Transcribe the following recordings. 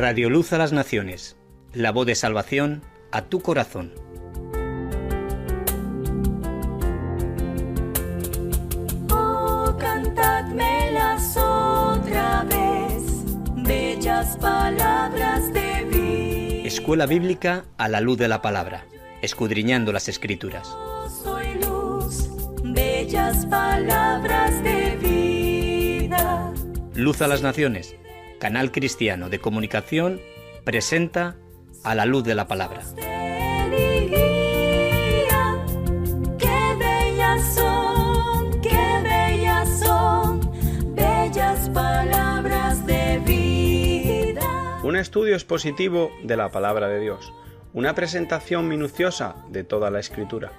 Radio Luz a las Naciones, la voz de salvación a tu corazón. Oh, cantadmelas otra vez, bellas palabras de vida. Escuela Bíblica a la luz de la palabra, escudriñando las Escrituras. Yo soy luz, bellas palabras de vida. Luz a las Naciones, canal cristiano de comunicación, presenta A la luz de la palabra. Qué bellas son, bellas palabras de vida. Un estudio expositivo de la palabra de Dios, una presentación minuciosa de toda la Escritura,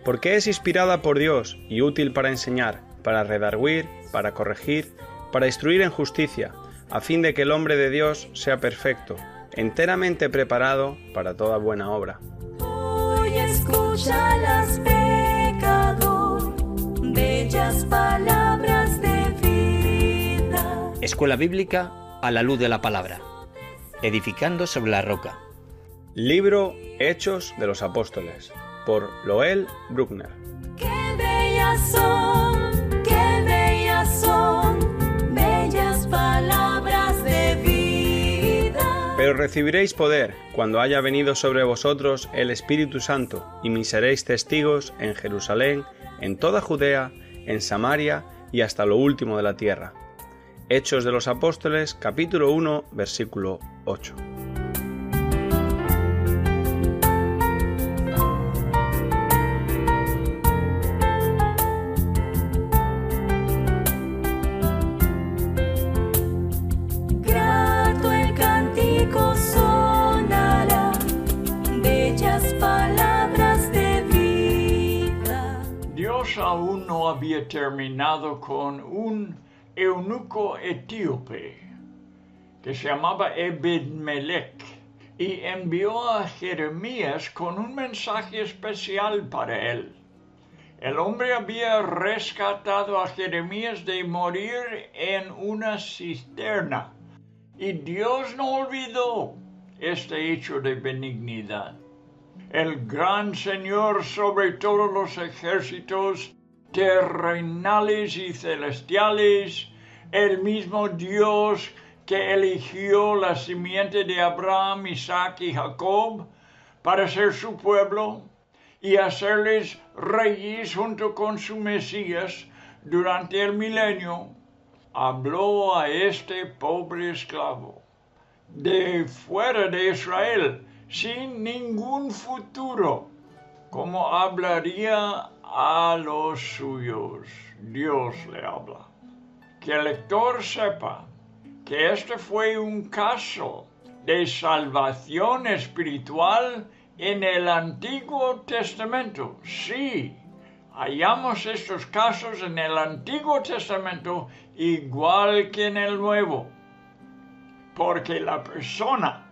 porque es inspirada por Dios y útil para enseñar, para redarguir, para corregir, para instruir en justicia, a fin de que el hombre de Dios sea perfecto, enteramente preparado para toda buena obra. Hoy escúchalas, pecador, bellas palabras de vida. Escuela Bíblica a la luz de la palabra, edificando sobre la roca. Libro Hechos de los Apóstoles, por Loel Bruckner. Qué bellas son, bellas palabras de vida. Pero recibiréis poder cuando haya venido sobre vosotros el Espíritu Santo, y me seréis testigos en Jerusalén, en toda Judea, en Samaria y hasta lo último de la tierra. Hechos de los Apóstoles, capítulo 1, versículo 8. Grato el cántico sonará, bellas palabras de vida. Dios aún no había terminado con un eunuco etíope que se llamaba Ebed-Melech y envió a Jeremías con un mensaje especial para él. El hombre había rescatado a Jeremías de morir en una cisterna y Dios no olvidó este hecho de benignidad. El gran Señor sobre todos los ejércitos terrenales y celestiales, el mismo Dios que eligió la simiente de Abraham, Isaac y Jacob para ser su pueblo y hacerles reyes junto con su Mesías durante el milenio, habló a este pobre esclavo de fuera de Israel, sin ningún futuro, como hablaría a los suyos. Dios le habla. Que el lector sepa que este fue un caso de salvación espiritual en el Antiguo Testamento. Sí, hallamos estos casos en el Antiguo Testamento igual que en el Nuevo, porque la persona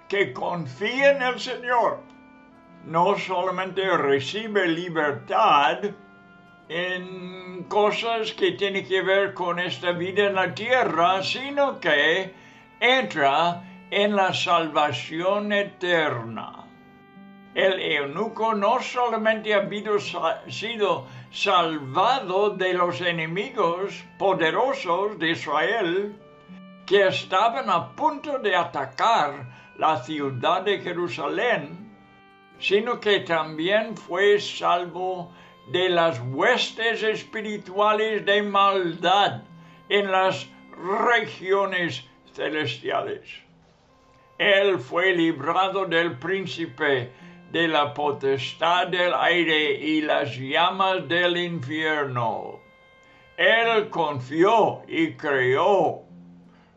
que confía en el Señor no solamente recibe libertad en cosas que tienen que ver con esta vida en la tierra, sino que entra en la salvación eterna. El eunuco no solamente había sido salvado de los enemigos poderosos de Israel, que estaban a punto de atacar la ciudad de Jerusalén, sino que también fue salvo de las huestes espirituales de maldad en las regiones celestiales. Él fue librado del príncipe de la potestad del aire y las llamas del infierno. Él confió y creyó,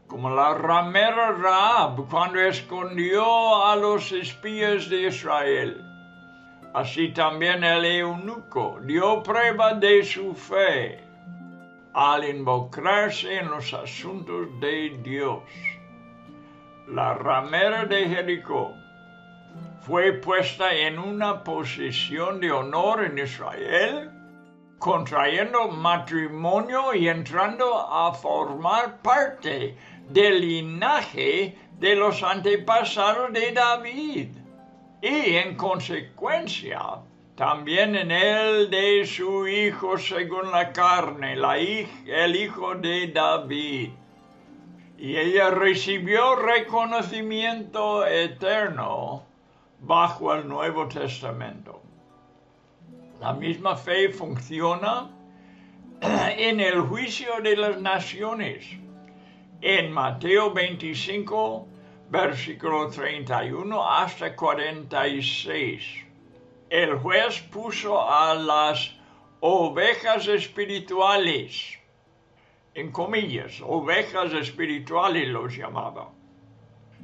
como la ramera Rahab cuando escondió a los espías de Israel. Así también el eunuco dio prueba de su fe al involucrarse en los asuntos de Dios. La ramera de Jericó fue puesta en una posición de honor en Israel, contrayendo matrimonio y entrando a formar parte del linaje de los antepasados de David y en consecuencia también en el de su hijo según la carne, el hijo de David. Y ella recibió reconocimiento eterno bajo el Nuevo Testamento. La misma fe funciona en el juicio de las naciones. En Mateo 25, versículo 31 hasta 46, el juez puso a las ovejas espirituales, en comillas, ovejas espirituales los llamaba,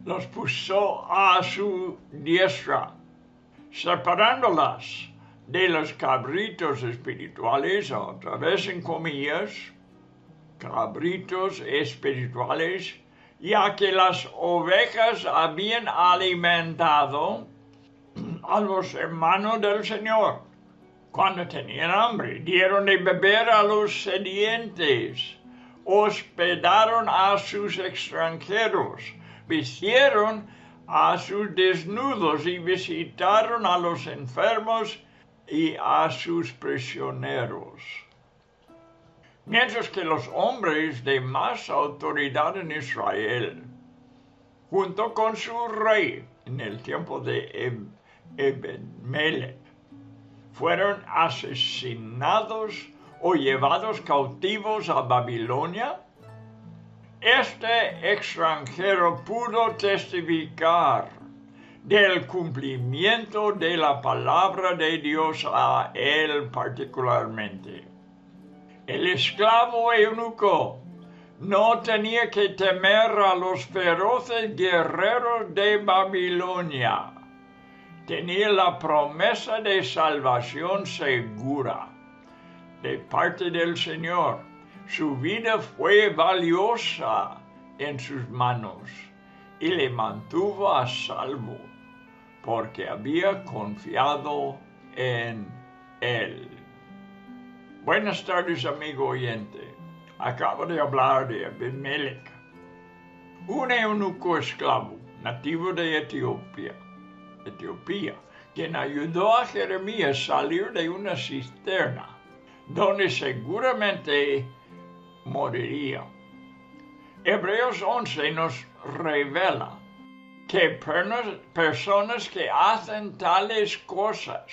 los puso a su diestra, separándolas de los cabritos espirituales, otra vez en comillas, cabritos espirituales, ya que las ovejas habían alimentado a los hermanos del Señor. Cuando tenían hambre, dieron de beber a los sedientes, hospedaron a sus extranjeros, vistieron a sus desnudos y visitaron a los enfermos y a sus prisioneros. Mientras que los hombres de más autoridad en Israel, junto con su rey en el tiempo de Ebed-Melech, fueron asesinados o llevados cautivos a Babilonia, este extranjero pudo testificar del cumplimiento de la palabra de Dios a él particularmente. El esclavo eunuco no tenía que temer a los feroces guerreros de Babilonia. Tenía la promesa de salvación segura de parte del Señor. Su vida fue valiosa en sus manos y le mantuvo a salvo porque había confiado en él. Buenas tardes, amigo oyente. Acabo de hablar de Ebed-Melech, un eunuco esclavo nativo de Etiopía, quien ayudó a Jeremías a salir de una cisterna, donde seguramente moriría. Hebreos 11 nos revela que personas que hacen tales cosas,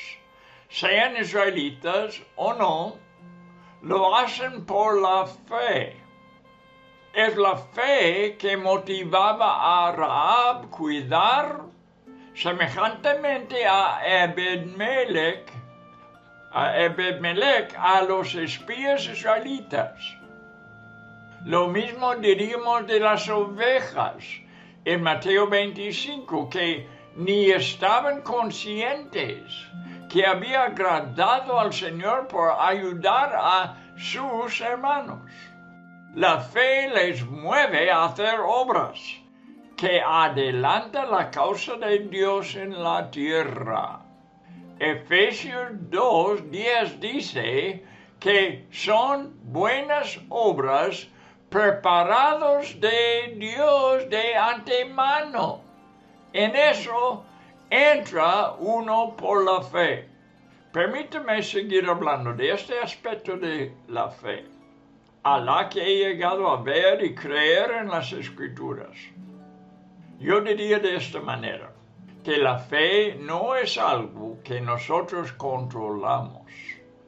sean israelitas o no, lo hacen por la fe. Es la fe que motivaba a Rahab cuidar semejantemente a Ebed-Melech a los espías israelitas. Lo mismo diríamos de las ovejas en Mateo 25, que ni estaban conscientes que había agradado al Señor por ayudar a sus hermanos. La fe les mueve a hacer obras que adelantan la causa de Dios en la tierra. Efesios 2:10 dice que son buenas obras preparados de Dios de antemano. En eso entra uno por la fe. Permítame seguir hablando de este aspecto de la fe, a la que he llegado a ver y creer en las Escrituras. Yo diría de esta manera, que la fe no es algo que nosotros controlamos,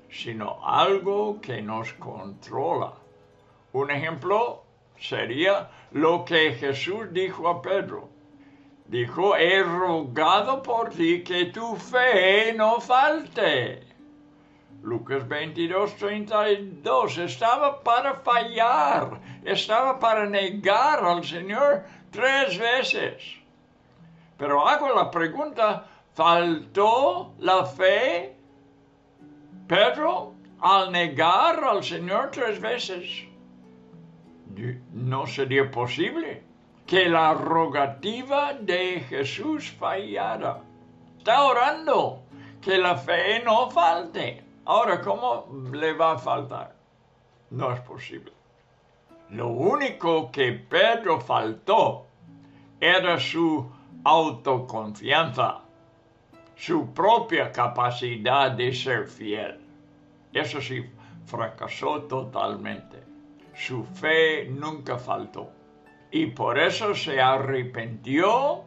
sino algo que nos controla. Un ejemplo sería lo que Jesús dijo a Pedro. Dijo, he rogado por ti que tu fe no falte. Lucas 22:32, estaba para fallar, estaba para negar al Señor 3 veces. Pero hago la pregunta, ¿faltó la fe Pedro al negar al Señor 3 veces? No sería posible que la rogativa de Jesús fallara. Está orando que la fe no falte. Ahora, ¿cómo le va a faltar? No es posible. Lo único que Pedro faltó era su autoconfianza, su propia capacidad de ser fiel. Eso sí, fracasó totalmente. Su fe nunca faltó. Y por eso se arrepintió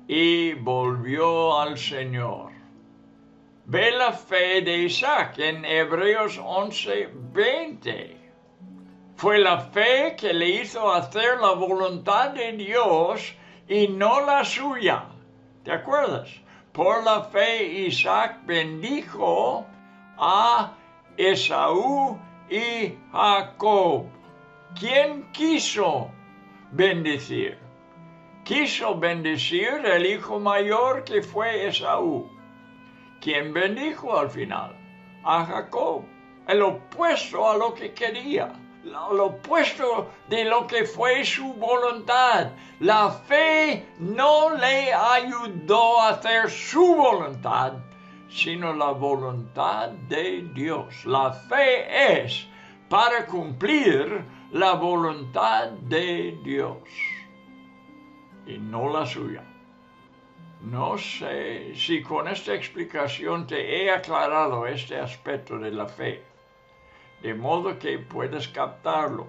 y volvió al Señor. Ve la fe de Isaac en Hebreos 11:20. Fue la fe que le hizo hacer la voluntad de Dios y no la suya. ¿Te acuerdas? Por la fe Isaac bendijo a Esaú y Jacob. ¿Quién quiso bendecir? Quiso bendecir el hijo mayor que fue Esaú. ¿Quién bendijo al final? A Jacob. El opuesto a lo que quería. Lo opuesto de lo que fue su voluntad. La fe no le ayudó a hacer su voluntad, sino la voluntad de Dios. La fe es para cumplir la voluntad de Dios y no la suya. No sé si con esta explicación te he aclarado este aspecto de la fe, de modo que puedes captarlo.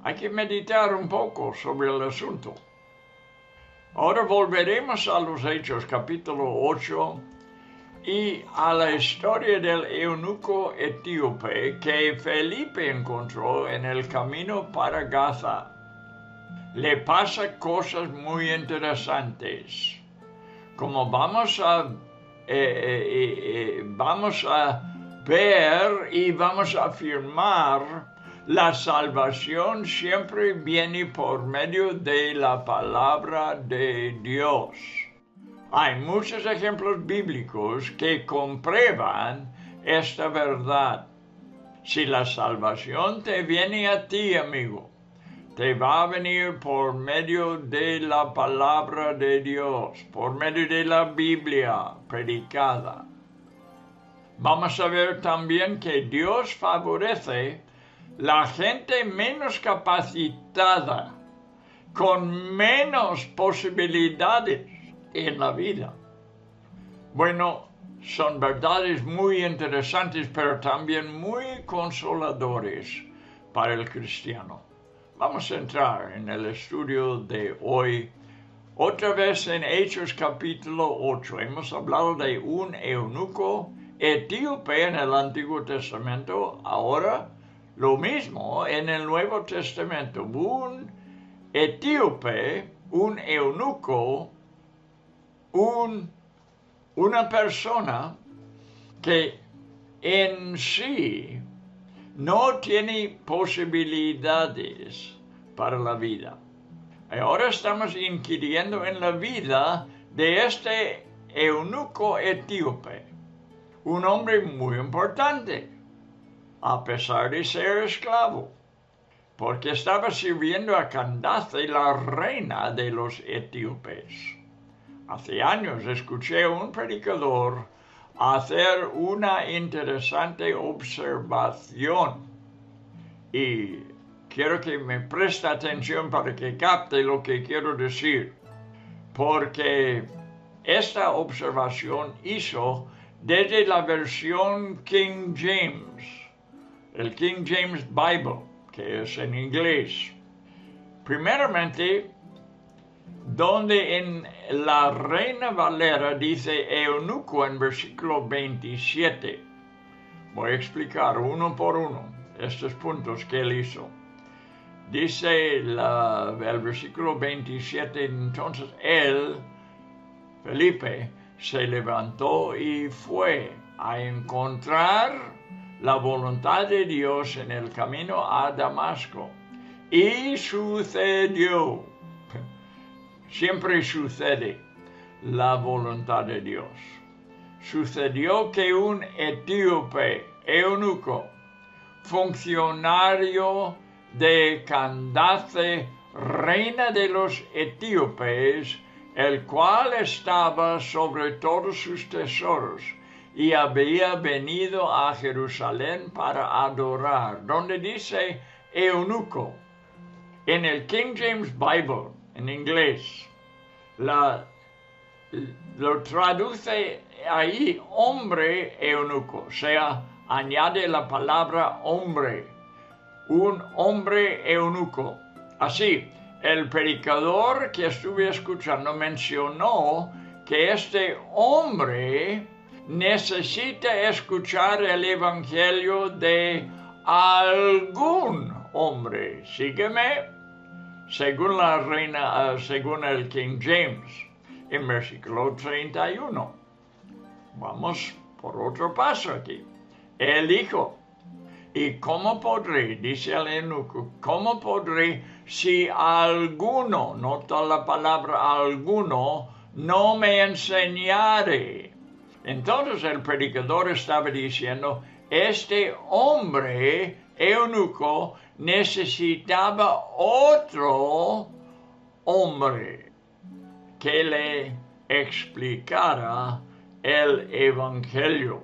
Hay que meditar un poco sobre el asunto. Ahora volveremos a los Hechos, capítulo 8, y a la historia del eunuco etíope que Felipe encontró en el camino para Gaza. Le pasa cosas muy interesantes. Como vamos a ver y vamos a afirmar, la salvación siempre viene por medio de la palabra de Dios. Hay muchos ejemplos bíblicos que comprueban esta verdad. Si la salvación te viene a ti, amigo, te va a venir por medio de la palabra de Dios, por medio de la Biblia predicada. Vamos a ver también que Dios favorece la gente menos capacitada, con menos posibilidades en la vida. Bueno, son verdades muy interesantes, pero también muy consoladores para el cristiano. Vamos a entrar en el estudio de hoy, otra vez en Hechos capítulo 8. Hemos hablado de un eunuco etíope en el Antiguo Testamento, ahora lo mismo en el Nuevo Testamento. Un etíope, un eunuco, una persona que en sí no tiene posibilidades para la vida. Ahora estamos inquiriendo en la vida de este eunuco etíope, un hombre muy importante, a pesar de ser esclavo, porque estaba sirviendo a Candace, la reina de los etíopes. Hace años escuché a un predicador hacer una interesante observación y quiero que me preste atención para que capte lo que quiero decir, porque esta observación hizo desde la versión King James, el King James Bible, que es en inglés. Primeramente, donde en la Reina Valera dice eunuco en versículo 27. Voy a explicar uno por uno estos puntos que él hizo. Dice el versículo 27, entonces él, Felipe, se levantó y fue a encontrar la voluntad de Dios en el camino a Damasco. Y sucedió, siempre sucede la voluntad de Dios. Sucedió que un etíope, eunuco, funcionario de Candace, reina de los etíopes, el cual estaba sobre todos sus tesoros, y había venido a Jerusalén para adorar. Donde dice eunuco. En el King James Bible, en inglés, lo traduce ahí hombre eunuco, o sea, añade la palabra hombre, un hombre eunuco. Así, el predicador que estuve escuchando mencionó que este hombre necesita escuchar el evangelio de algún hombre. Sígueme. Según según el King James, en versículo 31. Vamos por otro paso aquí. Él dijo, ¿y cómo podré, dice el eunuco, cómo podré si alguno, nota la palabra alguno, no me enseñare? Entonces el predicador estaba diciendo, este hombre eunuco necesitaba otro hombre que le explicara el evangelio.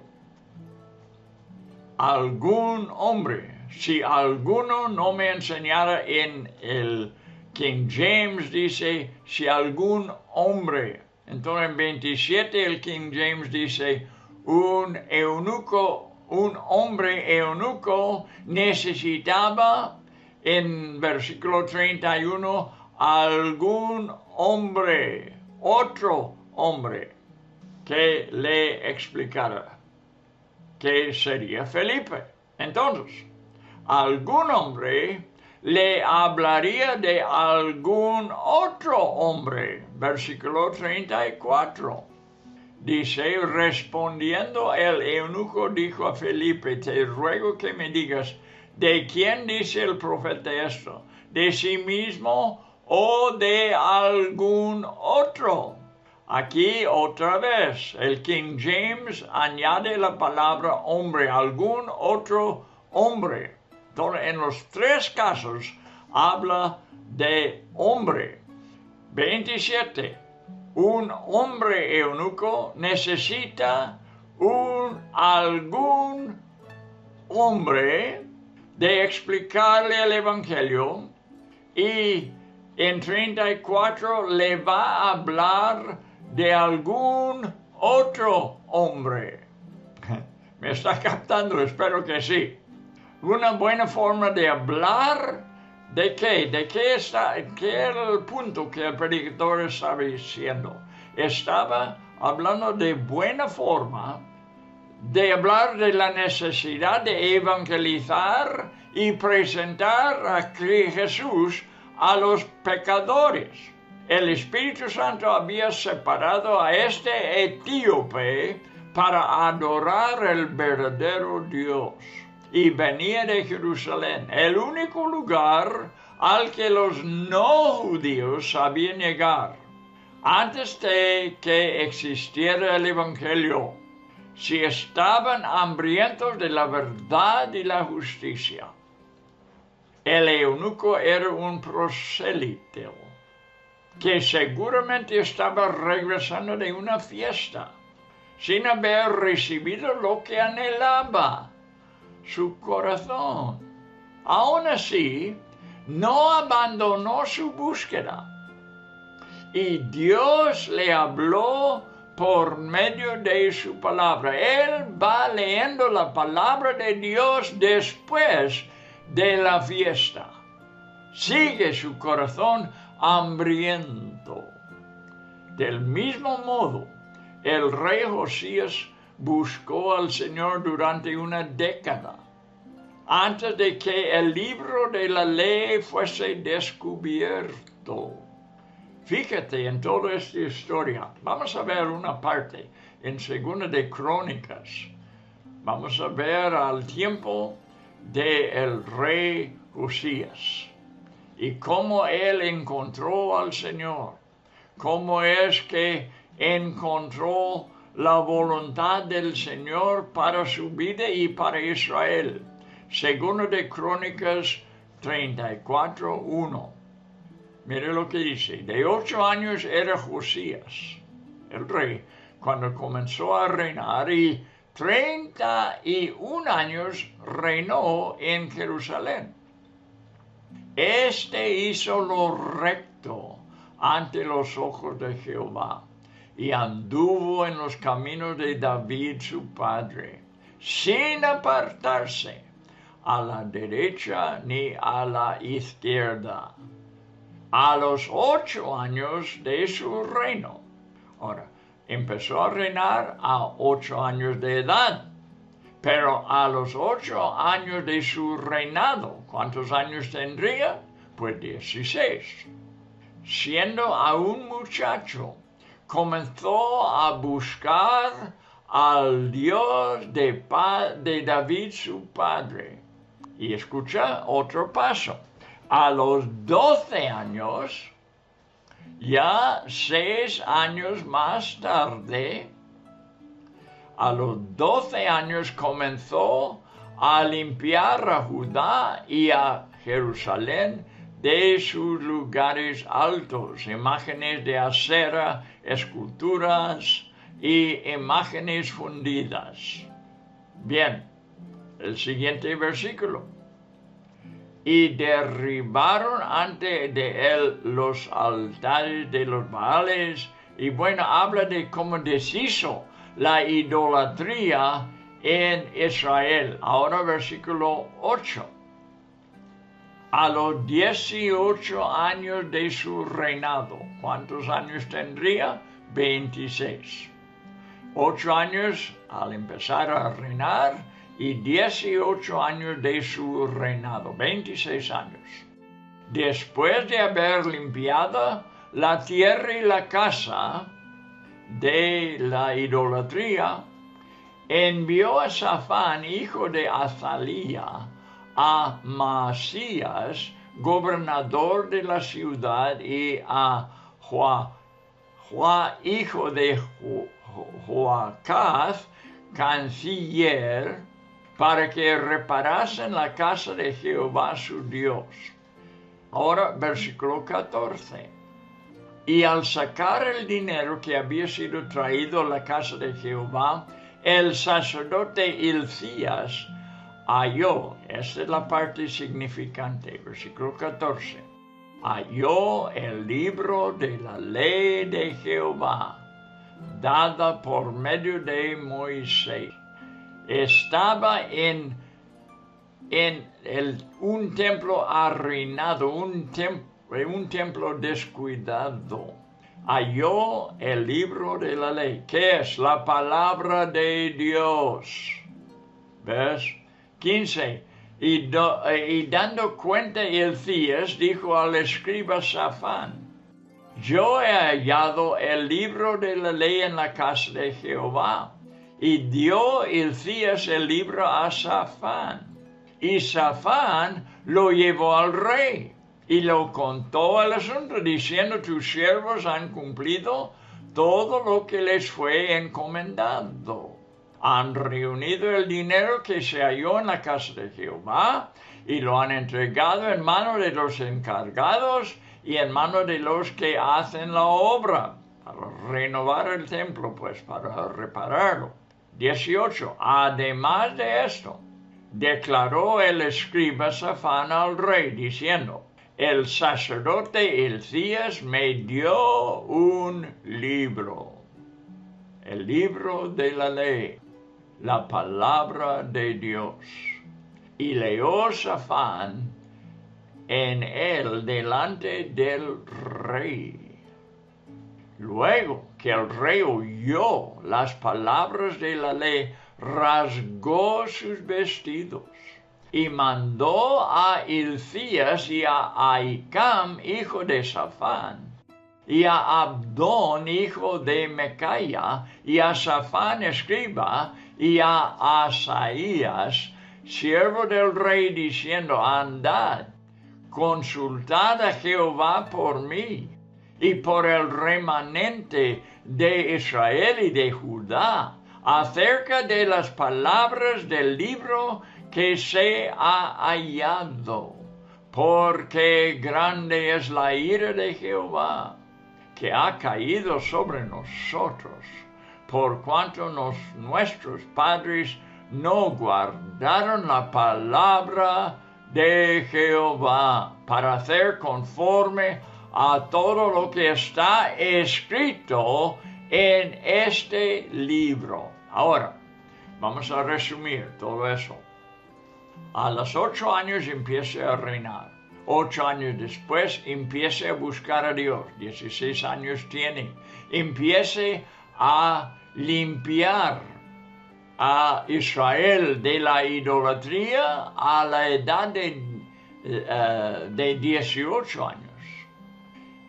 Algún hombre, si alguno no me enseñara, en el King James dice, si algún hombre. Entonces en 27 el King James dice, un hombre eunuco necesitaba, en versículo 31, algún hombre, otro hombre, que le explicara, que sería Felipe. Entonces, algún hombre le hablaría de algún otro hombre. Versículo 34. Dice, respondiendo el eunuco dijo a Felipe, te ruego que me digas, ¿de quién dice el profeta esto? ¿De sí mismo o de algún otro? Aquí otra vez, el King James añade la palabra hombre, algún otro hombre. Entonces, en los tres casos habla de hombre. 27. Un hombre eunuco necesita algún hombre de explicarle el evangelio, y en 34 le va a hablar de algún otro hombre. ¿Me está captando? Espero que sí. Una buena forma de hablar, ¿de qué? ¿De qué era el punto que el predicador estaba diciendo? Estaba hablando de buena forma de hablar de la necesidad de evangelizar y presentar a Jesús a los pecadores. El Espíritu Santo había separado a este etíope para adorar el verdadero Dios, y venía de Jerusalén, el único lugar al que los no judíos sabían llegar. Antes de que existiera el Evangelio, si estaban hambrientos de la verdad y la justicia. El eunuco era un prosélito que seguramente estaba regresando de una fiesta sin haber recibido lo que anhelaba su corazón. Aún así, no abandonó su búsqueda, y Dios le habló por medio de su palabra. Él va leyendo la palabra de Dios después de la fiesta. Sigue su corazón hambriento. Del mismo modo, el rey Josías buscó al Señor durante una década, antes de que el libro de la ley fuese descubierto. Fíjate en toda esta historia. Vamos a ver una parte en 2 de Crónicas. Vamos a ver al tiempo del rey Josías y cómo él encontró al Señor, cómo es que encontró la voluntad del Señor para su vida y para Israel. 2 de Crónicas 34:1. Mire lo que dice. De 8 años era Josías, el rey, cuando comenzó a reinar, y 31 años reinó en Jerusalén. Este hizo lo recto ante los ojos de Jehová, y anduvo en los caminos de David su padre, sin apartarse a la derecha ni a la izquierda, a los 8 años de su reino. Ahora, empezó a reinar a 8 años de edad, pero a los 8 años de su reinado, ¿cuántos años tendría? Pues 16. Siendo aún muchacho, comenzó a buscar al Dios de David su padre. Y escucha otro paso. A los 12 años, ya 6 años más tarde, a los 12 años comenzó a limpiar a Judá y a Jerusalén de sus lugares altos, imágenes de acera, esculturas y imágenes fundidas. Bien, el siguiente versículo. Y derribaron ante de él los altares de los Baales. Y bueno, habla de cómo deshizo la idolatría en Israel. Ahora versículo 8. A los 18 años de su reinado. ¿Cuántos años tendría? 26. 8 años al empezar a reinar y 18 años de su reinado, 26 años. Después de haber limpiado la tierra y la casa de la idolatría, envió a Safán, hijo de Azalía, a Maasías, gobernador de la ciudad, y a hijo de Joacaz, canciller, para que reparasen la casa de Jehová su Dios. Ahora, versículo 14. Y al sacar el dinero que había sido traído a la casa de Jehová, el sacerdote Hilcías halló, esta es la parte significante, versículo 14, halló el libro de la ley de Jehová, dada por medio de Moisés. Estaba en un templo arruinado, un templo descuidado. Halló el libro de la ley, que es la palabra de Dios. ¿Ves? 15. Y dando cuenta Hilcías, dijo al escriba Safán: yo he hallado el libro de la ley en la casa de Jehová. Y dio Hilcías el libro a Safán. Y Safán lo llevó al rey y lo contó el asunto, diciendo: tus siervos han cumplido todo lo que les fue encomendado. Han reunido el dinero que se halló en la casa de Jehová y lo han entregado en manos de los encargados y en manos de los que hacen la obra, para renovar el templo, pues para repararlo. 18. Además de esto, declaró el escriba Safán al rey, diciendo: el sacerdote Hilcías me dio un libro, el libro de la ley, la palabra de Dios. Y leyó Safán en él delante del rey. Luego que el rey oyó las palabras de la ley, rasgó sus vestidos y mandó a Hilcías y a Ahicam, hijo de Safán, y a Abdón, hijo de Mecaya, y a Safán, escriba, y a Asaías, siervo del rey, diciendo: andad, consultad a Jehová por mí y por el remanente de Israel y de Judá, acerca de las palabras del libro que se ha hallado, porque grande es la ira de Jehová que ha caído sobre nosotros, por cuanto nuestros padres no guardaron la palabra de Jehová, para hacer conforme a todo lo que está escrito en este libro. Ahora, vamos a resumir todo eso. A los 8 años empieza a reinar. 8 años después empieza a buscar a Dios. 16 años tiene. Empieza a limpiar a Israel de la idolatría a la edad de 18 años.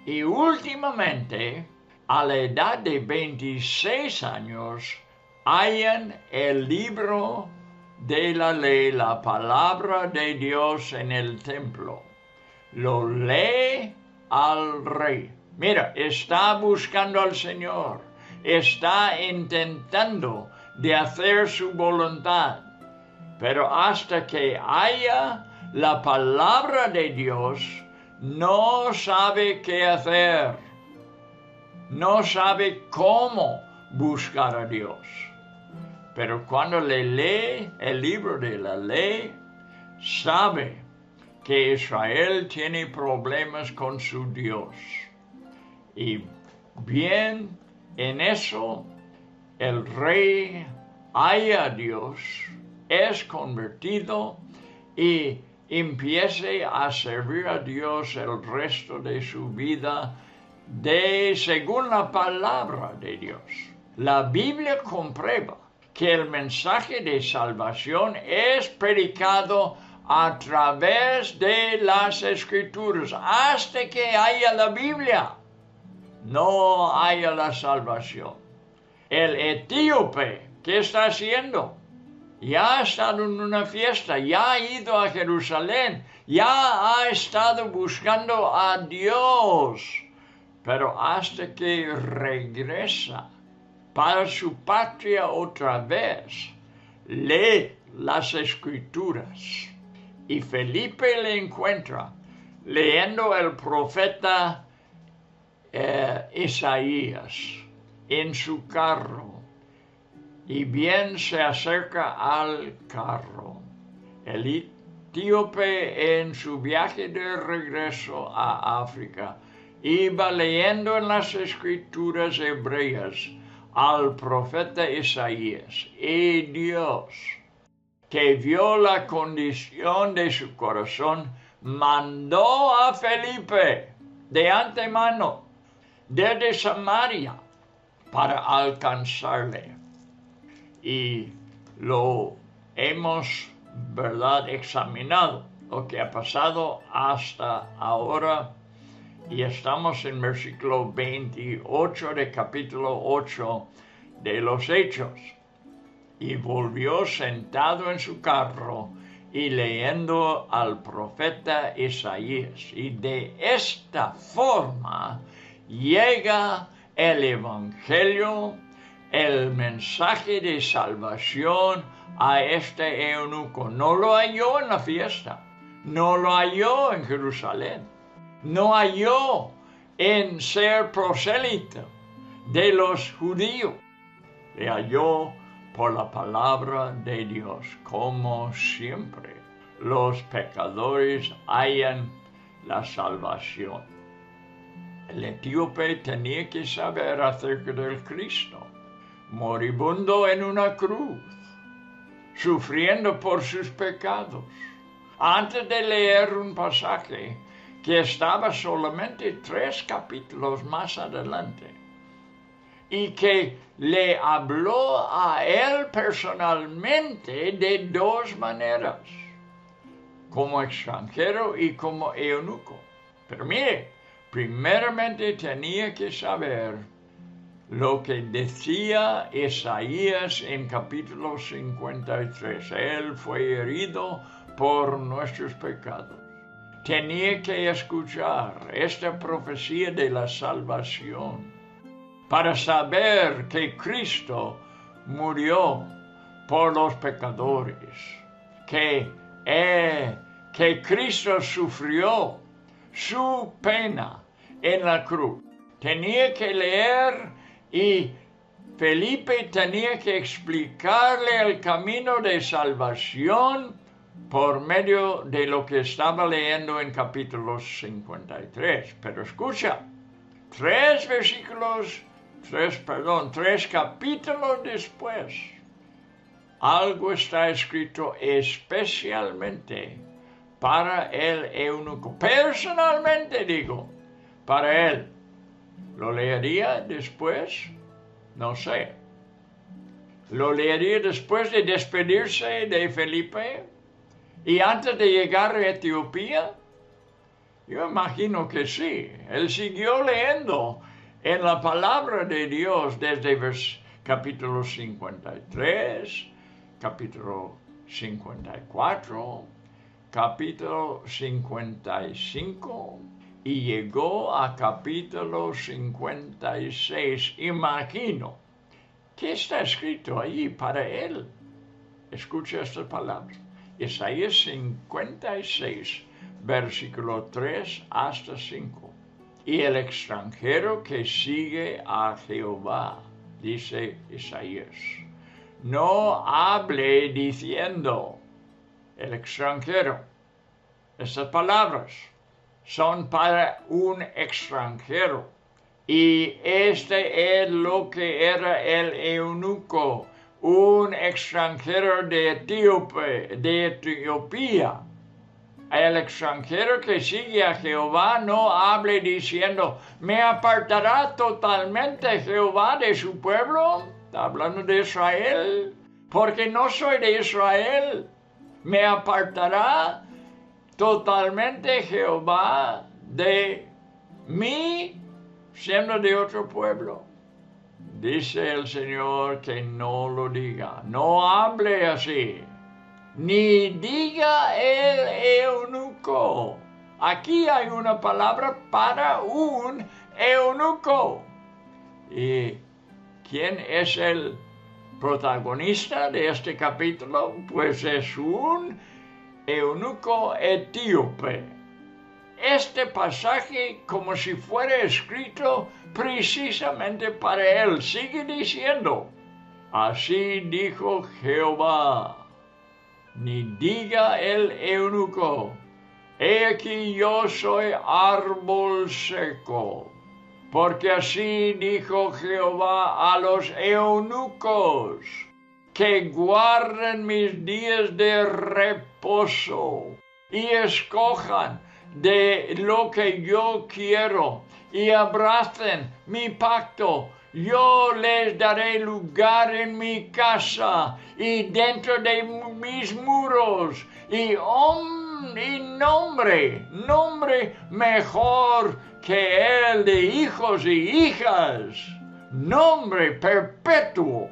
Y últimamente, a la edad de 26 años, hallan el libro de la ley, la palabra de Dios en el templo. Lo lee al rey. Mira, está buscando al Señor. Está intentando de hacer su voluntad. Pero hasta que haya la palabra de Dios, no sabe qué hacer. No sabe cómo buscar a Dios. Pero cuando le lee el libro de la ley, sabe que Israel tiene problemas con su Dios. Y bien, en eso, el rey halla a Dios, es convertido y empiece a servir a Dios el resto de su vida según la palabra de Dios. La Biblia comprueba que el mensaje de salvación es predicado a través de las Escrituras. Hasta que haya la Biblia, no haya la salvación. El etíope, ¿qué está haciendo? Ya ha estado en una fiesta, ya ha ido a Jerusalén, ya ha estado buscando a Dios. Pero hasta que regresa para su patria otra vez, lee las Escrituras. Y Felipe le encuentra leyendo el profeta Isaías en su carro. Y bien se acerca al carro. El etíope en su viaje de regreso a África iba leyendo en las Escrituras hebreas al profeta Isaías. Y Dios, que vio la condición de su corazón, mandó a Felipe de antemano desde Samaria para alcanzarle. Y lo hemos, ¿verdad?, examinado, lo que ha pasado hasta ahora. Y estamos en versículo 28 de capítulo 8 de los Hechos. Y volvió sentado en su carro y leyendo al profeta Isaías. Y de esta forma llega el Evangelio, el mensaje de salvación a este eunuco. No lo halló en la fiesta, no lo halló en Jerusalén, no halló en ser prosélito de los judíos. Le halló por la palabra de Dios, como siempre. Los pecadores hallan la salvación. El etíope tenía que saber acerca del Cristo, moribundo en una cruz, sufriendo por sus pecados. Antes de leer un pasaje que estaba solamente 3 capítulos más adelante, y que le habló a él personalmente de 2 maneras, como extranjero y como eunuco. Pero mire, primeramente tenía que saber lo que decía Isaías en capítulo 53. Él fue herido por nuestros pecados. Tenía que escuchar esta profecía de la salvación para saber que Cristo murió por los pecadores, que Cristo sufrió su pena en la cruz. Tenía que leer y Felipe tenía que explicarle el camino de salvación por medio de lo que estaba leyendo en capítulo 53. Pero escucha, tres capítulos después, algo está escrito especialmente para el eunuco. Personalmente digo, para él. ¿Lo leería después? No sé. ¿Lo leería después de despedirse de Felipe y antes de llegar a Etiopía? Yo imagino que sí. Él siguió leyendo en la palabra de Dios desde capítulo 53, capítulo 54, capítulo 55 y llegó a capítulo 56. Imagino que está escrito allí para él. Escucha estas palabras. Isaías 56, versículo 3 hasta 5. Y el extranjero que sigue a Jehová, dice Isaías, no hable diciendo, el extranjero. Estas palabras son para un extranjero. Y este es lo que era el eunuco, un extranjero de Etiopía. El extranjero que sigue a Jehová no hable diciendo, ¿me apartará totalmente Jehová de su pueblo? Está hablando de Israel, porque no soy de Israel. ¿Me apartará totalmente Jehová de mí, siendo de otro pueblo? Dice el Señor que no lo diga, no hable así, ni diga el eunuco. Aquí hay una palabra para un eunuco. ¿Y quién es el protagonista de este capítulo? Pues es un eunuco etíope. Este pasaje como si fuera escrito precisamente para él. Sigue diciendo, así dijo Jehová, ni diga el eunuco, he aquí yo soy árbol seco, porque así dijo Jehová a los eunucos, que guarden mis días de reposo y escojan de lo que yo quiero y abracen mi pacto. Yo les daré lugar en mi casa y dentro de mis muros y nombre mejor que el de hijos y hijas, nombre perpetuo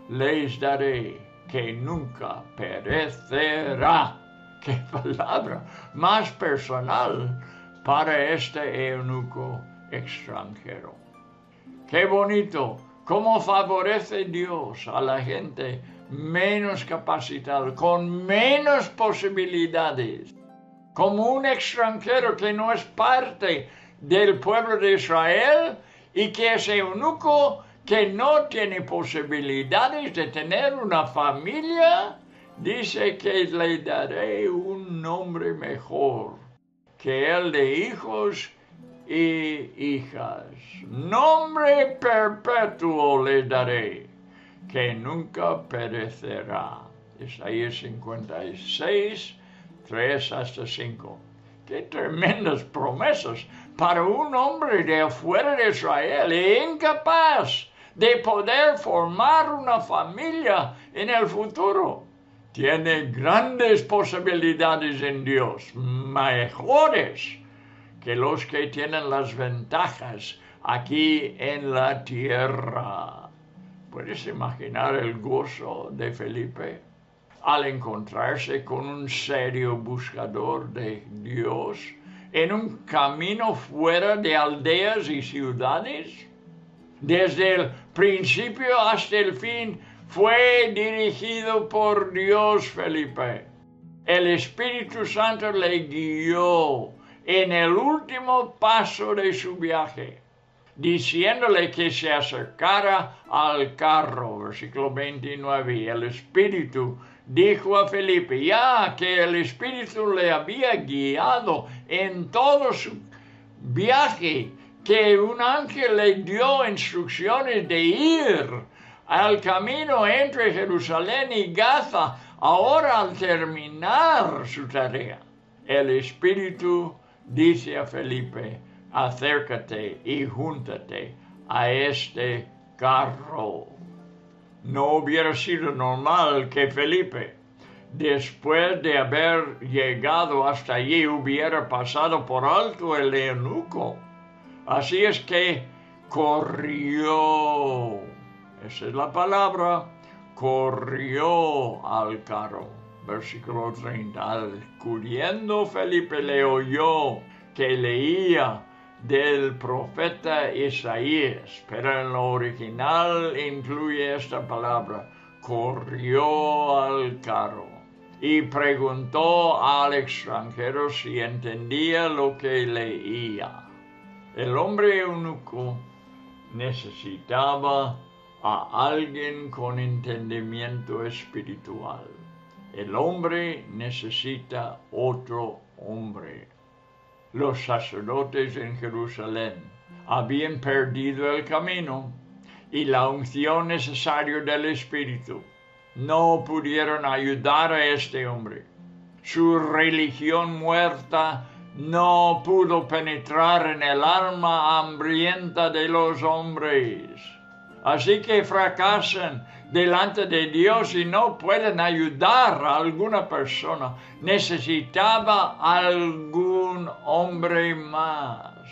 les daré que nunca perecerá. ¡Qué palabra más personal para este eunuco extranjero! ¡Qué bonito! ¿Cómo favorece Dios a la gente menos capacitada, con menos posibilidades? Como un extranjero que no es parte del pueblo de Israel y que es eunuco, que no tiene posibilidades de tener una familia, dice que le daré un nombre mejor que el de hijos y hijas. Nombre perpetuo les daré, que nunca perecerá. Isaías 56, 3 hasta 5. ¡Qué tremendas promesas para un hombre de afuera de Israel, incapaz de poder formar una familia en el futuro! Tiene grandes posibilidades en Dios, mejores que los que tienen las ventajas aquí en la tierra. ¿Puedes imaginar el gozo de Felipe al encontrarse con un serio buscador de Dios en un camino fuera de aldeas y ciudades? Desde el principio hasta el fin fue dirigido por Dios Felipe. El Espíritu Santo le guió en el último paso de su viaje, diciéndole que se acercara al carro, versículo 29, y el Espíritu dijo a Felipe, ya que el Espíritu le había guiado en todo su viaje, que un ángel le dio instrucciones de ir al camino entre Jerusalén y Gaza, ahora al terminar su tarea, el Espíritu dice a Felipe, acércate y júntate a este carro. No hubiera sido normal que Felipe, después de haber llegado hasta allí, hubiera pasado por alto el eunuco. Así es que corrió, esa es la palabra, corrió al carro. Versículo 30. Acudiendo Felipe le oyó que leía del profeta Isaías, pero en lo original incluye esta palabra, corrió al carro, y preguntó al extranjero si entendía lo que leía. El hombre eunuco necesitaba a alguien con entendimiento espiritual. El hombre necesita otro hombre. Los sacerdotes en Jerusalén habían perdido el camino y la unción necesaria del Espíritu. No pudieron ayudar a este hombre. Su religión muerta no pudo penetrar en el alma hambrienta de los hombres. Así que fracasan delante de Dios y no pueden ayudar a alguna persona. Necesitaba algún hombre más,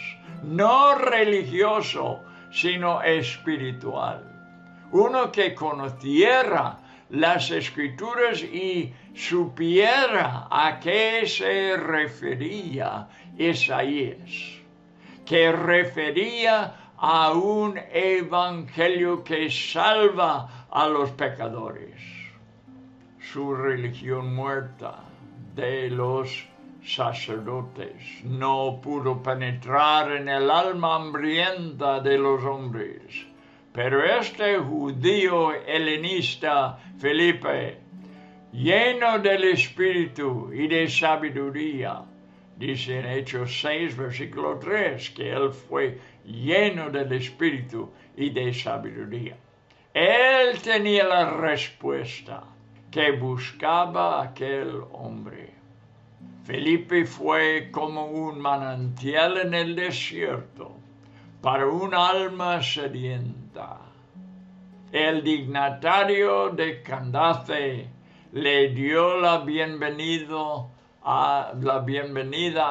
no religioso, sino espiritual. Uno que conociera las Escrituras y supiera a qué se refería Isaías, que refería a un evangelio que salva a los pecadores. Su religión muerta de los sacerdotes no pudo penetrar en el alma hambrienta de los hombres. Pero este judío helenista Felipe, lleno del Espíritu y de sabiduría, dice en Hechos 6, versículo 3, que él fue lleno del Espíritu y de sabiduría. Él tenía la respuesta que buscaba aquel hombre. Felipe fue como un manantial en el desierto para un alma sedienta. El dignatario de Candace le dio la bienvenida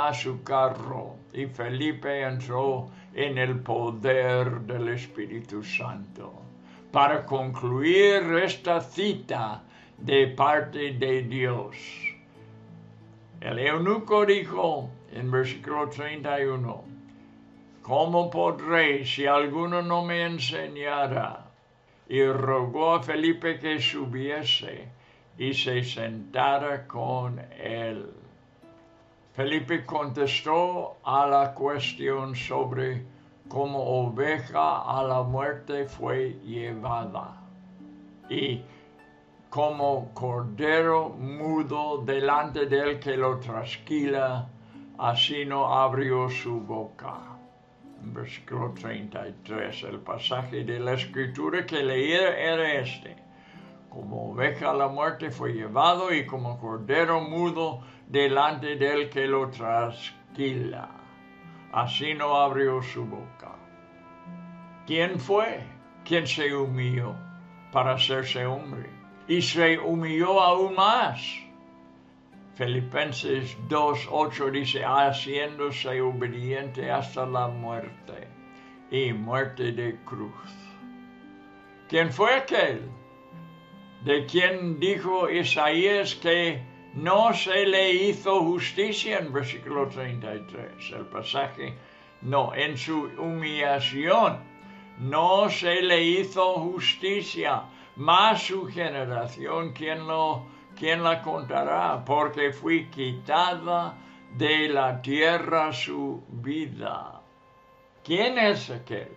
a su carro y Felipe entró en el poder del Espíritu Santo para concluir esta cita de parte de Dios. El eunuco dijo en versículo 31, ¿cómo podré si alguno no me enseñara? Y rogó a Felipe que subiese y se sentara con él. Felipe contestó a la cuestión sobre cómo oveja a la muerte fue llevada y como cordero mudo delante del que lo trasquila, así no abrió su boca. Versículo 33, el pasaje de la Escritura que leí era este. Como oveja a la muerte fue llevado y como cordero mudo delante del que lo trasquila, así no abrió su boca. ¿Quién fue? ¿Quién se humilló para hacerse hombre? Y se humilló aún más. Filipenses 2:8 dice, haciéndose obediente hasta la muerte, y muerte de cruz. ¿Quién fue aquel de quien dijo Isaías que no se le hizo justicia en versículo 33? El pasaje, no, en su humillación no se le hizo justicia, mas su generación, ¿quién la contará? Porque fui quitada de la tierra su vida. ¿Quién es aquel?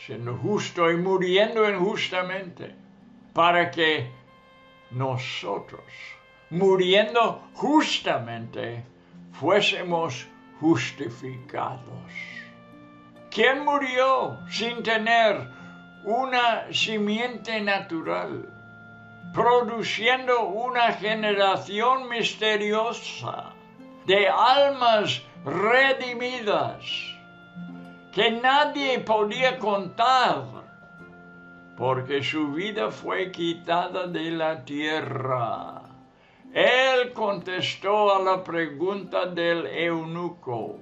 Siendo justo y muriendo injustamente, para que nosotros, muriendo justamente, fuésemos justificados. ¿Quién murió sin tener una simiente natural, produciendo una generación misteriosa de almas redimidas que nadie podía contar, porque su vida fue quitada de la tierra? Él contestó a la pregunta del eunuco: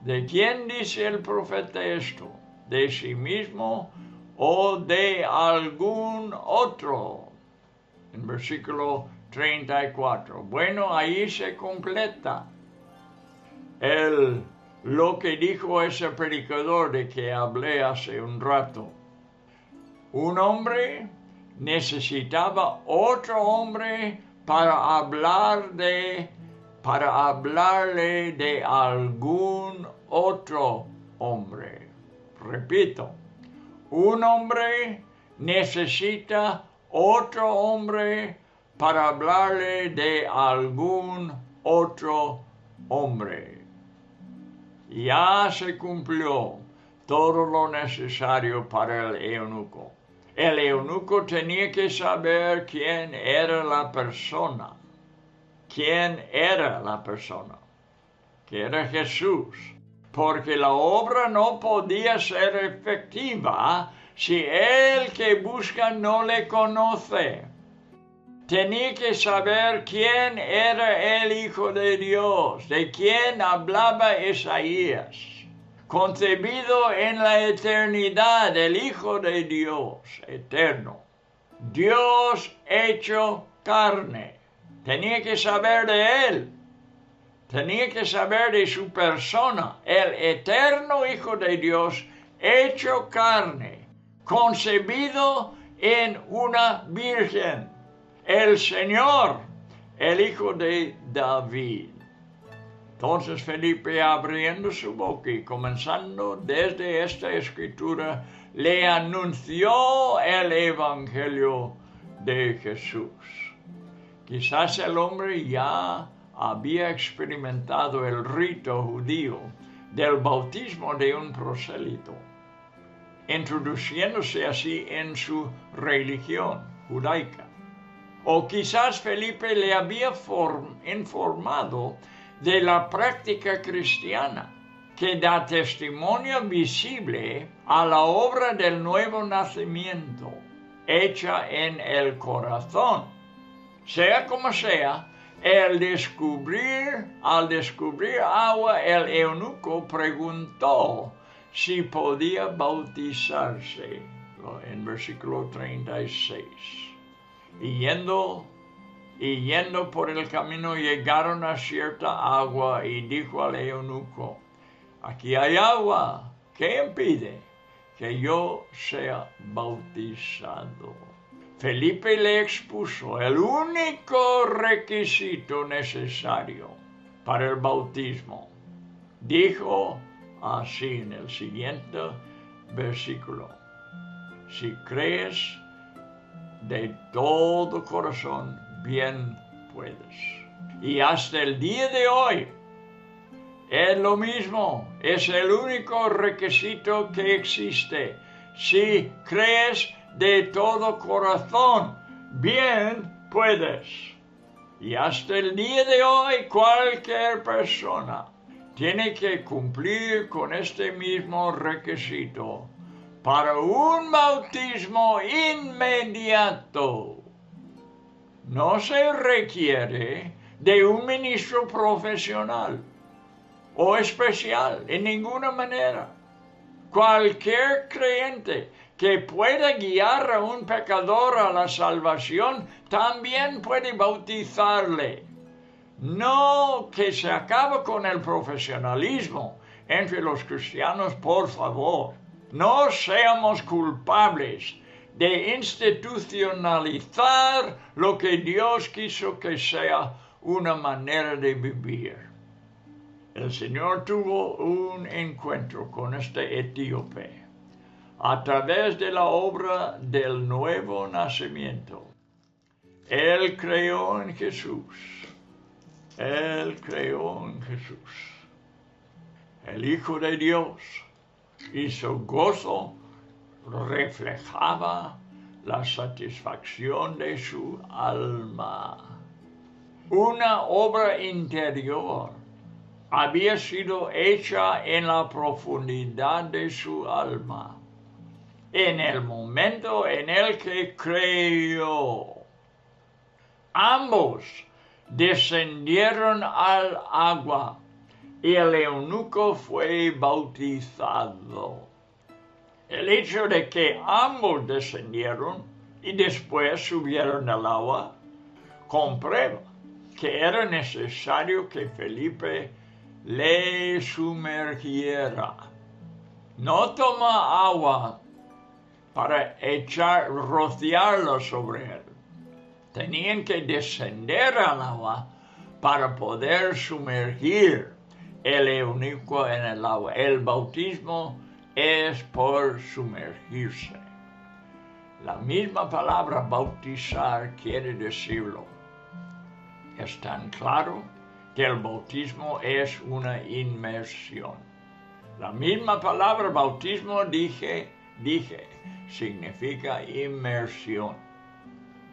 ¿de quién dice el profeta esto? ¿De sí mismo o de algún otro? En versículo 34. Bueno, ahí se completa lo que dijo ese predicador de que hablé hace un rato. Un hombre necesitaba otro hombre para hablarle de algún otro hombre. Repito, un hombre necesita otro hombre para hablarle de algún otro hombre. Ya se cumplió todo lo necesario para el eunuco. El eunuco tenía que saber quién era la persona. ¿Quién era la persona? Que era Jesús. Porque la obra no podía ser efectiva si el que busca no le conoce. Tenía que saber quién era el Hijo de Dios, de quién hablaba Isaías. Concebido en la eternidad, el Hijo de Dios eterno. Dios hecho carne. Tenía que saber de Él. Tenía que saber de su persona, el eterno Hijo de Dios, hecho carne, concebido en una virgen, el Señor, el Hijo de David. Entonces Felipe, abriendo su boca y comenzando desde esta escritura, le anunció el Evangelio de Jesús. Quizás el hombre ya había experimentado el rito judío del bautismo de un prosélito, introduciéndose así en su religión judaica. O quizás Felipe le había informado de la práctica cristiana, que da testimonio visible a la obra del nuevo nacimiento, hecha en el corazón. Sea como sea, al descubrir agua, el eunuco preguntó si podía bautizarse, en versículo 36. Y yendo por el camino llegaron a cierta agua y dijo al eunuco: aquí hay agua, ¿qué impide que yo sea bautizado? Felipe le expuso el único requisito necesario para el bautismo. Dijo así en el siguiente versículo: si crees de todo corazón, bien puedes. Y hasta el día de hoy es lo mismo, es el único requisito que existe. Si crees de todo corazón, bien puedes. Y hasta el día de hoy cualquier persona tiene que cumplir con este mismo requisito para un bautismo inmediato. No se requiere de un ministro profesional o especial en ninguna manera. Cualquier creyente que pueda guiar a un pecador a la salvación también puede bautizarle. No que se acabe con el profesionalismo entre los cristianos, por favor. No seamos culpables de institucionalizar lo que Dios quiso que sea una manera de vivir. El Señor tuvo un encuentro con este etíope a través de la obra del nuevo nacimiento. Él creyó en Jesús. Él creyó en Jesús, el Hijo de Dios, y su gozo reflejaba la satisfacción de su alma. Una obra interior había sido hecha en la profundidad de su alma, en el momento en el que creyó. Ambos descendieron al agua y el eunuco fue bautizado. El hecho de que ambos descendieron y después subieron al agua comprueba que era necesario que Felipe le sumergiera. No toma agua para rociarlo sobre él. Tenían que descender al agua para poder sumergir el eunuco en el agua. El bautismo es por sumergirse. La misma palabra bautizar quiere decirlo. Es tan claro que el bautismo es una inmersión. La misma palabra bautismo, dije, significa inmersión.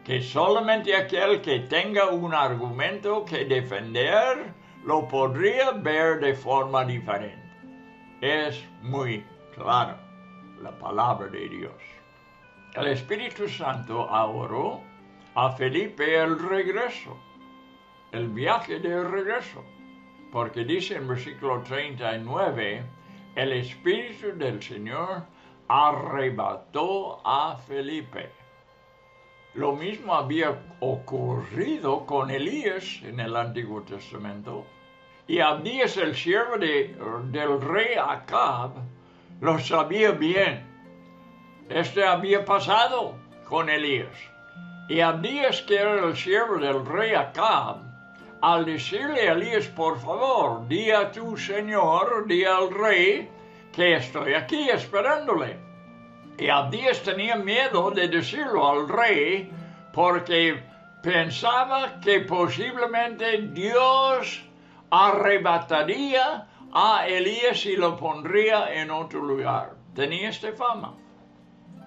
Que solamente aquel que tenga un argumento que defender lo podría ver de forma diferente. Es muy claro la palabra de Dios. El Espíritu Santo ahorró a Felipe el regreso, el viaje de regreso, porque dice en versículo 39, el Espíritu del Señor arrebató a Felipe. Lo mismo había ocurrido con Elías en el Antiguo Testamento. Y Abdías, el siervo del rey Acab, lo sabía bien. Había pasado con Elías. Y Abdías, que era el siervo del rey Acab, al decirle a Elías, por favor, di a tu señor, di al rey, que estoy aquí esperándole. Y Abdías tenía miedo de decirlo al rey porque pensaba que posiblemente Dios arrebataría a Elías y lo pondría en otro lugar. Tenía esta fama.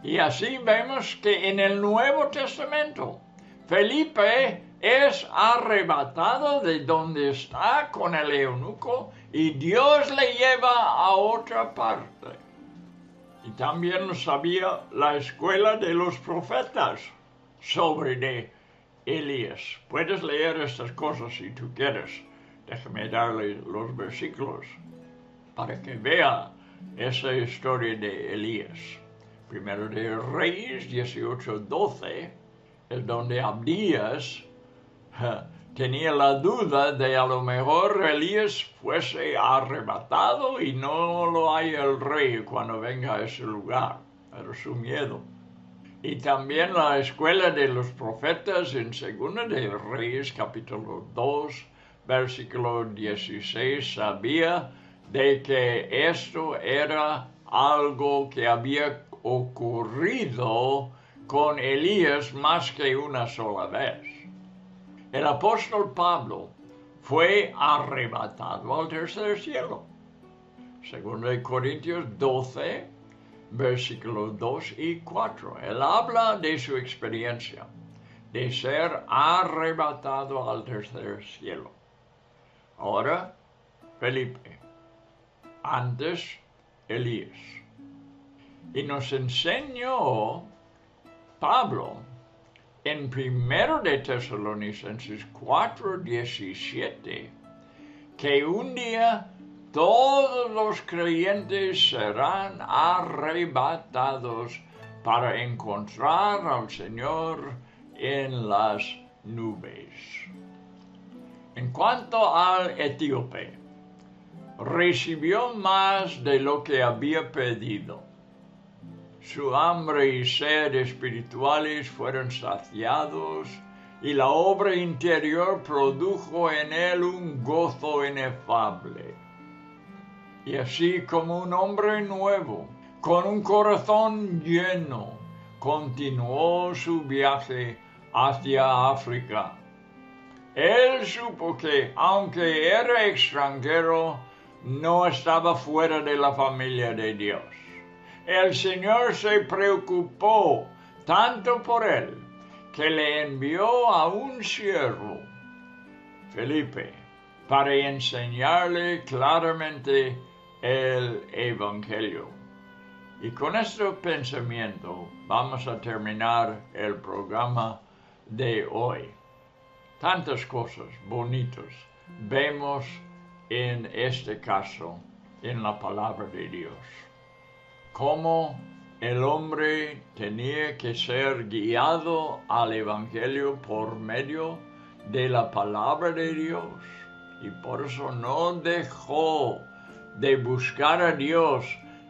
Y así vemos que en el Nuevo Testamento Felipe es arrebatado de donde está con el eunuco y Dios le lleva a otra parte. Y también lo sabía la escuela de los profetas sobre de Elías. Puedes leer estas cosas si tú quieres. Déjame darle los versículos para que vea esa historia de Elías. Primero de Reyes 18:12 es donde Abdías tenía la duda de a lo mejor Elías fuese arrebatado y no lo haya el rey cuando venga a ese lugar. Era su miedo. Y también la escuela de los profetas en Segunda de Reyes, capítulo 2, versículo 16, sabía de que esto era algo que había ocurrido con Elías más que una sola vez. El apóstol Pablo fue arrebatado al tercer cielo. Según de Corintios 12, versículos 2 y 4. Él habla de su experiencia de ser arrebatado al tercer cielo. Ahora, Felipe. Antes, Elías. Y nos enseñó Pablo en 1 de Tesalonicenses 4:17 que un día todos los creyentes serán arrebatados para encontrar al Señor en las nubes. En cuanto al etíope, recibió más de lo que había pedido. Su hambre y sed espirituales fueron saciados y la obra interior produjo en él un gozo inefable. Y así como un hombre nuevo, con un corazón lleno, continuó su viaje hacia África. Él supo que, aunque era extranjero, no estaba fuera de la familia de Dios. El Señor se preocupó tanto por él que le envió a un siervo, Felipe, para enseñarle claramente el Evangelio. Y con este pensamiento vamos a terminar el programa de hoy. Tantas cosas bonitas vemos en este caso, en la palabra de Dios. Cómo el hombre tenía que ser guiado al Evangelio por medio de la palabra de Dios. Y por eso no dejó de buscar a Dios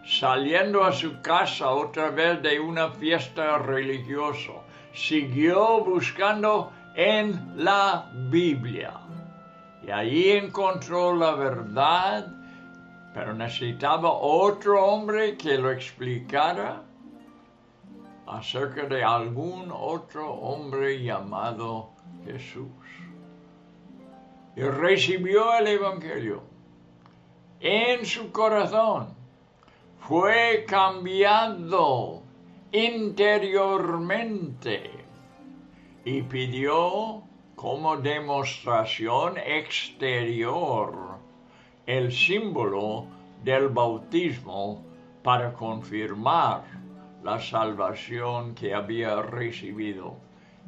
saliendo a su casa otra vez de una fiesta religiosa. Siguió buscando en la Biblia. Y ahí encontró la verdad, pero necesitaba otro hombre que lo explicara acerca de algún otro hombre llamado Jesús. Y recibió el Evangelio en su corazón. Fue cambiado interiormente y pidió como demostración exterior el símbolo del bautismo para confirmar la salvación que había recibido,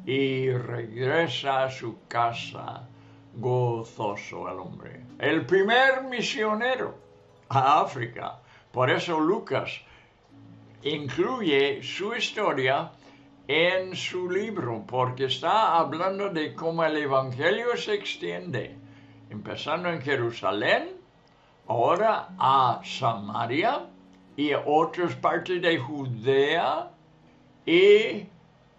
y regresa a su casa gozoso el hombre. El primer misionero a África. Por eso Lucas incluye su historia en su libro, porque está hablando de cómo el Evangelio se extiende, empezando en Jerusalén, ahora a Samaria y a otras partes de Judea, y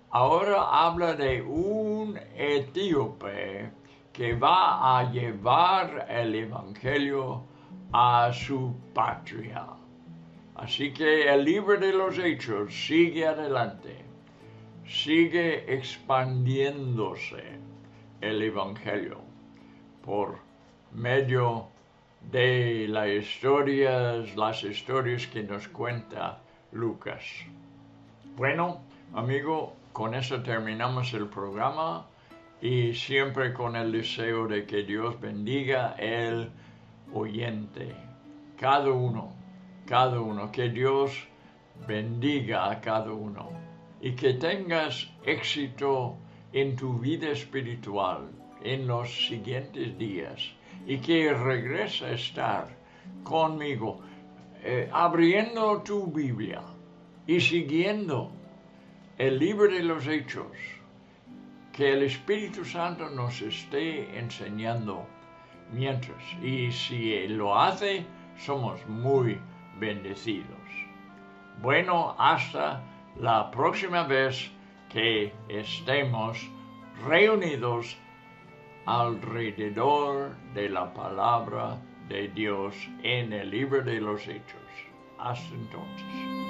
ahora habla de un etíope que va a llevar el Evangelio a su patria. Así que el libro de los Hechos sigue adelante. Sigue expandiéndose el Evangelio por medio de las historias que nos cuenta Lucas. Bueno, amigo, con eso terminamos el programa y siempre con el deseo de que Dios bendiga el oyente, cada uno, que Dios bendiga a cada uno. Y que tengas éxito en tu vida espiritual en los siguientes días. Y que regreses a estar conmigo, abriendo tu Biblia y siguiendo el libro de los Hechos. Que el Espíritu Santo nos esté enseñando mientras. Y si lo hace, somos muy bendecidos. Bueno, hasta la próxima vez que estemos reunidos alrededor de la palabra de Dios en el libro de los Hechos. Hasta entonces.